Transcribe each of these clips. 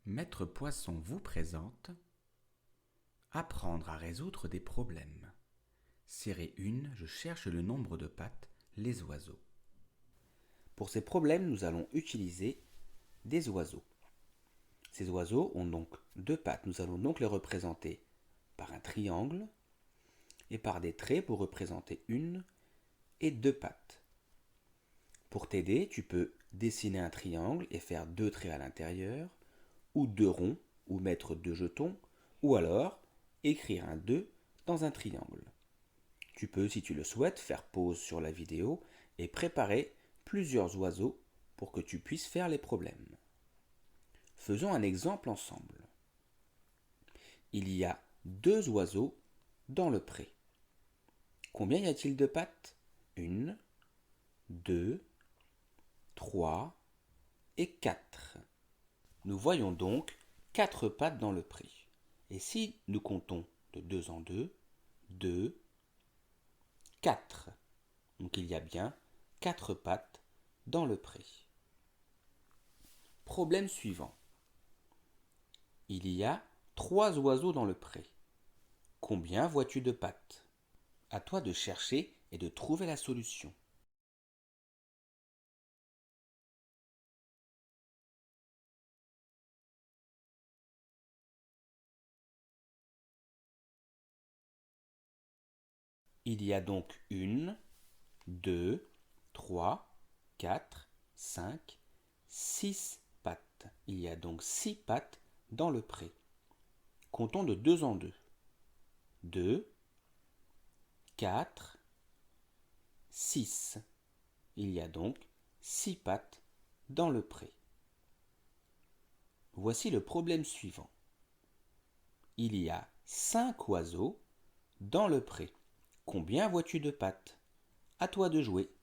Maître Poisson vous présente Apprendre à résoudre des problèmes. Série 1, je cherche le nombre de pattes, les oiseaux. Pour ces problèmes, nous allons utiliser des oiseaux. Ces oiseaux ont donc deux pattes. Nous allons donc les représenter par un triangle et par des traits pour représenter une et deux pattes. Pour t'aider, tu peux dessiner un triangle et faire deux traits à l'intérieur, ou deux ronds, ou mettre deux jetons, ou alors écrire un 2 dans un triangle. Tu peux, si tu le souhaites, faire pause sur la vidéo et préparer plusieurs oiseaux pour que tu puisses faire les problèmes. Faisons un exemple ensemble. Il y a deux oiseaux dans le pré. Combien y a-t-il de pattes? Une, deux, trois et quatre. Nous voyons donc quatre pattes dans le pré. Et si nous comptons de deux en deux, 2, 4. Donc il y a bien 4 pattes dans le pré. Problème suivant. Il y a 3 oiseaux dans le pré. Combien vois-tu de pattes? À toi de chercher et de trouver la solution. Il y a donc 1, 2, 3, 4, 5, 6 pattes. Il y a donc 6 pattes dans le pré. Comptons de 2 en 2. 2, 4, 6. Il y a donc 6 pattes dans le pré. Voici le problème suivant. Il y a 5 oiseaux dans le pré. Combien vois-tu de pattes? À toi de jouer.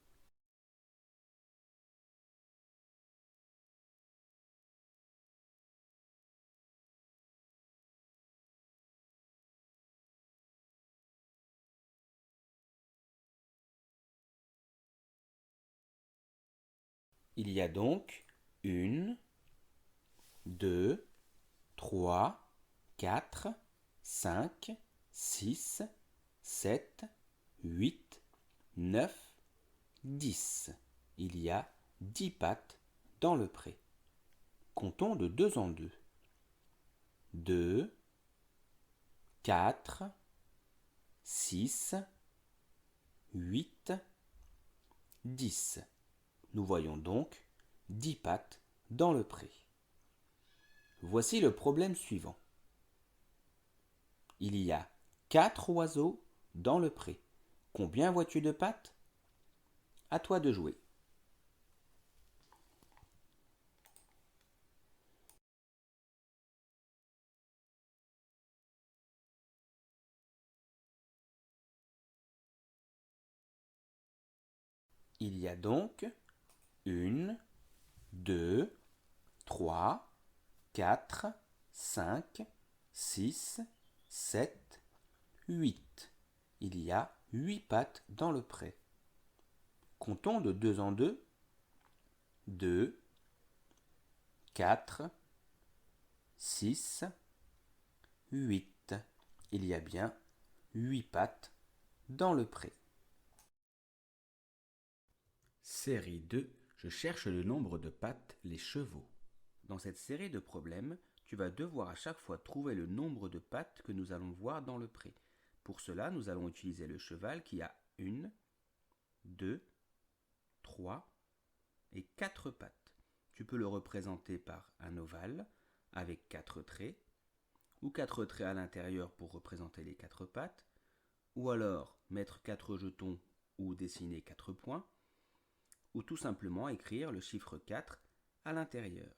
Il y a donc 1, 2, 3, 4, 5, 6, 7, 8, 9, 10. Il y a 10 pattes dans le pré. Comptons de 2 en 2. 2, 4, 6, 8, 10. Nous voyons donc 10 pattes dans le pré. Voici le problème suivant. Il y a 4 oiseaux dans le pré. Combien vois-tu de pattes? À toi de jouer. Il y a donc 1, 2, 3, 4, 5, 6, 7, 8. Il y a 8 pattes dans le pré. Comptons de 2 en 2. 2, 4, 6, 8. Il y a bien 8 pattes dans le pré. Série 2, je cherche le nombre de pattes, les chevaux. Dans cette série de problèmes, tu vas devoir à chaque fois trouver le nombre de pattes que nous allons voir dans le pré. Pour cela, nous allons utiliser le cheval qui a 1, 2, 3 et 4 pattes. Tu peux le représenter par un ovale avec 4 traits, ou 4 traits à l'intérieur pour représenter les 4 pattes, ou alors mettre 4 jetons ou dessiner 4 points, ou tout simplement écrire le chiffre 4 à l'intérieur.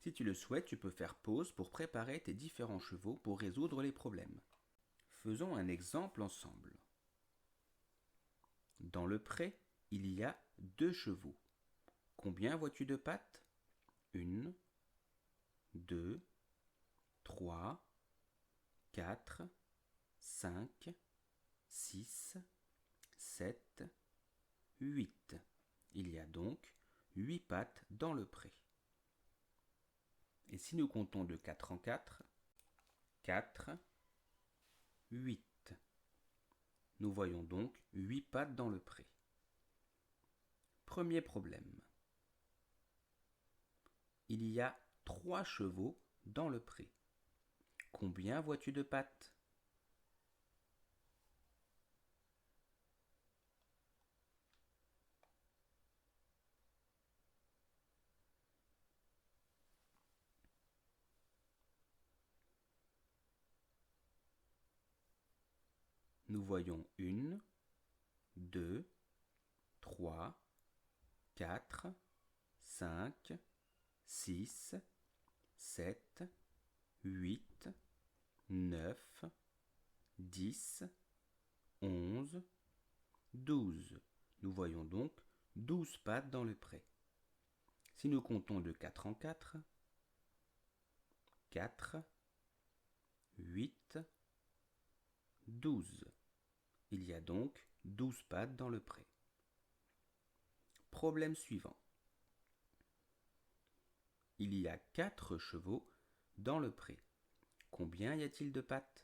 Si tu le souhaites, tu peux faire pause pour préparer tes différents chevaux pour résoudre les problèmes. Faisons un exemple ensemble. Dans le pré, il y a 2 chevaux. Combien vois-tu de pattes? 1, 2, 3, 4, 5, 6, 7, 8. Il y a donc 8 pattes dans le pré. Et si nous comptons de 4 en 4, 4, 8. Nous voyons donc 8 pattes dans le pré. Premier problème. Il y a 3 chevaux dans le pré. Combien vois-tu de pattes? Nous voyons 1, 2, 3, 4, 5, 6, 7, 8, 9, 10, 11, 12. Nous voyons donc 12 pattes dans le pré. Si nous comptons de 4 en 4, 4, 8, 12. Il y a donc 12 pattes dans le pré. Problème suivant. Il y a 4 chevaux dans le pré. Combien y a-t-il de pattes?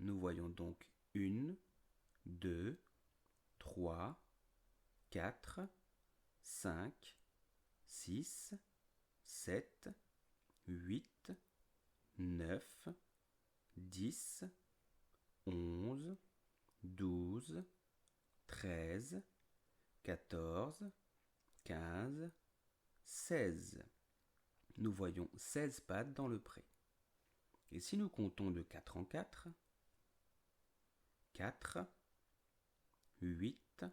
Nous voyons donc 1, 2, 3, 4, 5, 6, 7, 8, 9, 10, 11, 12, 13, 14, 15, 16. Nous voyons 16 pattes dans le pré. Et si nous comptons de 4 en 4, 4, 8,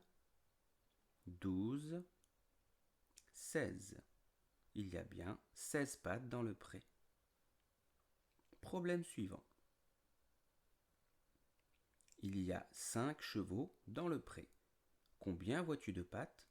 12, 16. Il y a bien 16 pattes dans le pré. Problème suivant. Il y a 5 chevaux dans le pré. Combien vois-tu de pattes?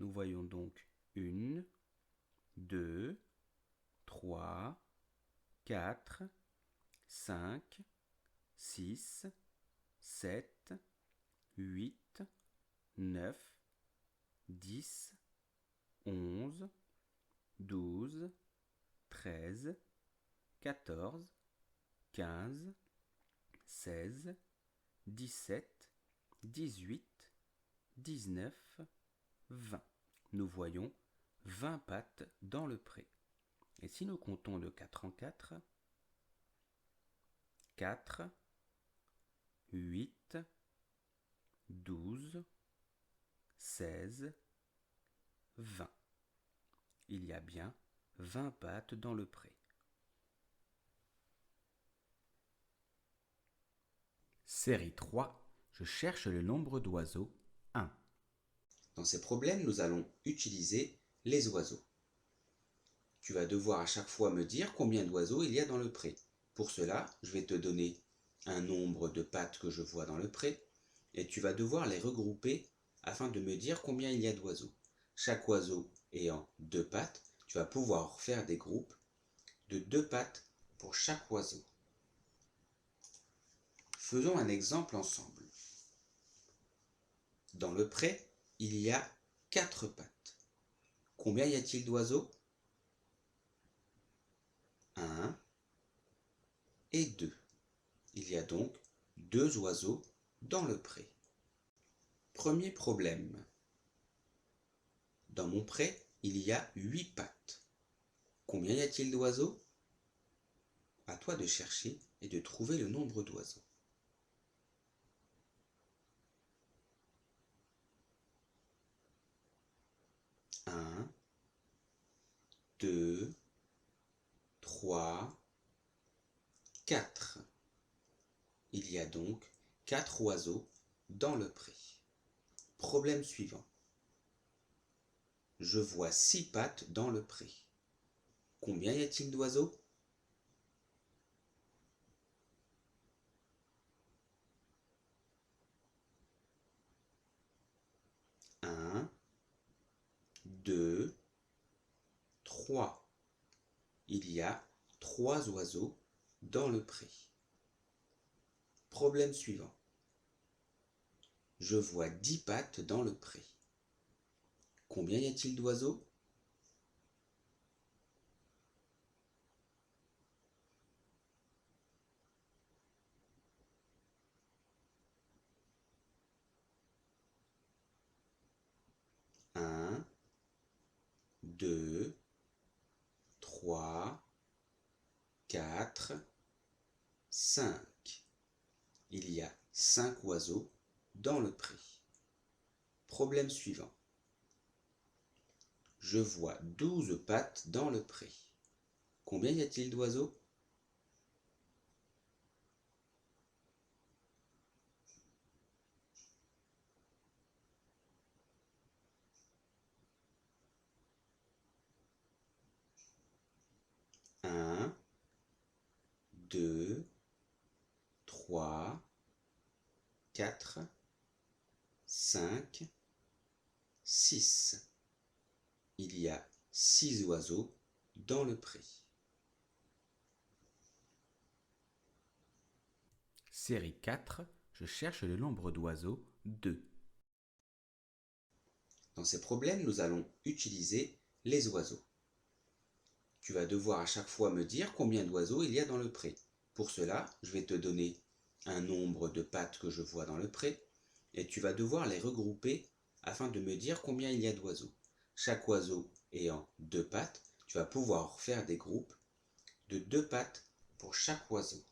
Nous voyons donc 1, 2, 3, 4, 5, 6, 7, 8, 9, 10, 11, 12, 13, 14, 15, 16, 17, 18, 19, 20. Nous voyons 20 pattes dans le pré. Et si nous comptons de 4 en 4, 4, 8, 12, 16, 20. Il y a bien 20 pattes dans le pré. Série 3, je cherche le nombre d'oiseaux 1. Dans ces problèmes, nous allons utiliser les oiseaux. Tu vas devoir à chaque fois me dire combien d'oiseaux il y a dans le pré. Pour cela, je vais te donner un nombre de pattes que je vois dans le pré et tu vas devoir les regrouper afin de me dire combien il y a d'oiseaux. Chaque oiseau ayant 2 pattes, tu vas pouvoir faire des groupes de 2 pattes pour chaque oiseau. Faisons un exemple ensemble. Dans le pré, il y a 4 pattes. Combien y a-t-il d'oiseaux? 1 et 2. Il y a donc 2 oiseaux dans le pré. Premier problème. Dans mon pré, il y a 8 pattes. Combien y a-t-il d'oiseaux? À toi de chercher et de trouver le nombre d'oiseaux. 1, 2, 3, 4. Il y a donc 4 oiseaux dans le pré. Problème suivant. Je vois 6 pattes dans le pré. Combien y a-t-il d'oiseaux? Un, 2, 3. Il y a 3 oiseaux dans le pré. Problème suivant. Je vois 10 pattes dans le pré. Combien y a-t-il d'oiseaux? Un, 2, 3, 4, 5. Il y a 5 oiseaux dans le pré. Problème suivant. Je vois 12 pattes dans le pré. Combien y a-t-il d'oiseaux? Un, 2, 3, 4, 5, 6. Il y a 6 oiseaux dans le pré. Série 4, je cherche le nombre d'oiseaux 2. Dans ces problèmes, nous allons utiliser les oiseaux. Tu vas devoir à chaque fois me dire combien d'oiseaux il y a dans le pré. Pour cela, je vais te donner un nombre de pattes que je vois dans le pré et tu vas devoir les regrouper afin de me dire combien il y a d'oiseaux. Chaque oiseau ayant 2 pattes, tu vas pouvoir faire des groupes de 2 pattes pour chaque oiseau.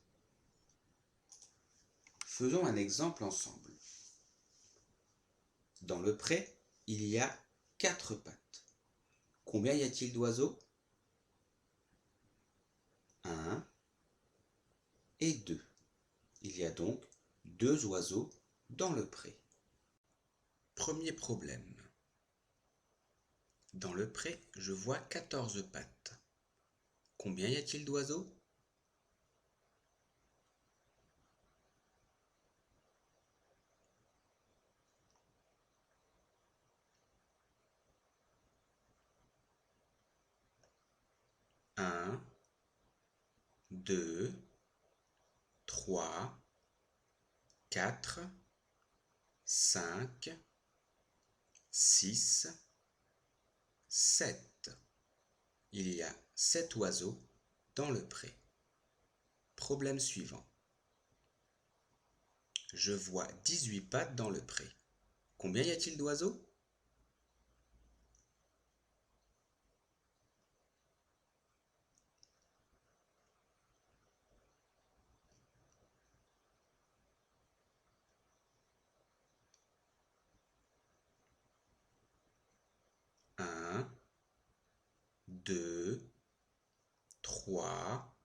Faisons un exemple ensemble. Dans le pré, il y a 4 pattes. Combien y a-t-il d'oiseaux? 1 et 2. Il y a donc 2 oiseaux dans le pré. Premier problème. Dans le pré, je vois 14 pattes. Combien y a-t-il d'oiseaux? Un, 2, 3, 4, 5, 6, 7. Il y a 7 oiseaux dans le pré. Problème suivant. Je vois 18 pattes dans le pré. Combien y a-t-il d'oiseaux? Un, 2, 3,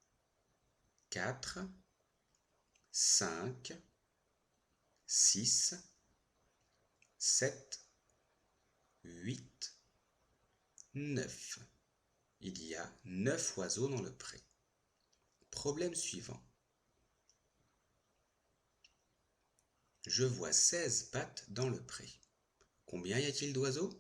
4, 5, 6, 7, 8, 9. Il y a 9 oiseaux dans le pré. Problème suivant. Je vois 16 pattes dans le pré. Combien y a-t-il d'oiseaux?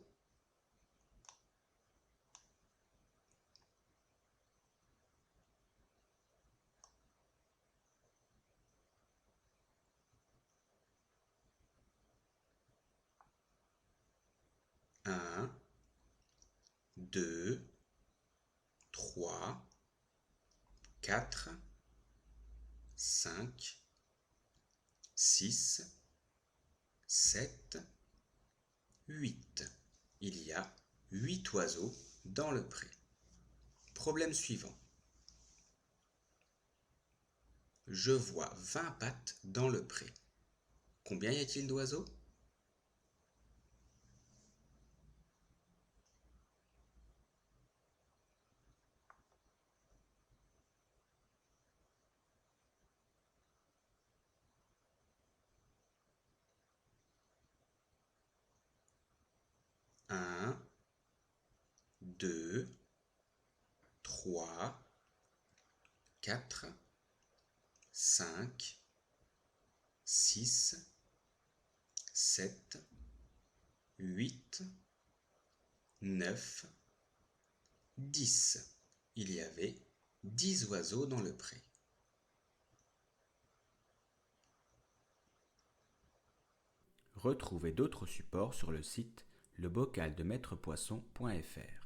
Un, 2, 3, 4, 5, 6, 7, 8. Il y a 8 oiseaux dans le pré. Problème suivant. Je vois 20 pattes dans le pré. Combien y a-t-il d'oiseaux? 2, 3, 4, 5, 6, 7, 8, 9, 10. Il y avait 10 oiseaux dans le pré. Retrouvez d'autres supports sur le site lebocaldemaitrepoisson.fr.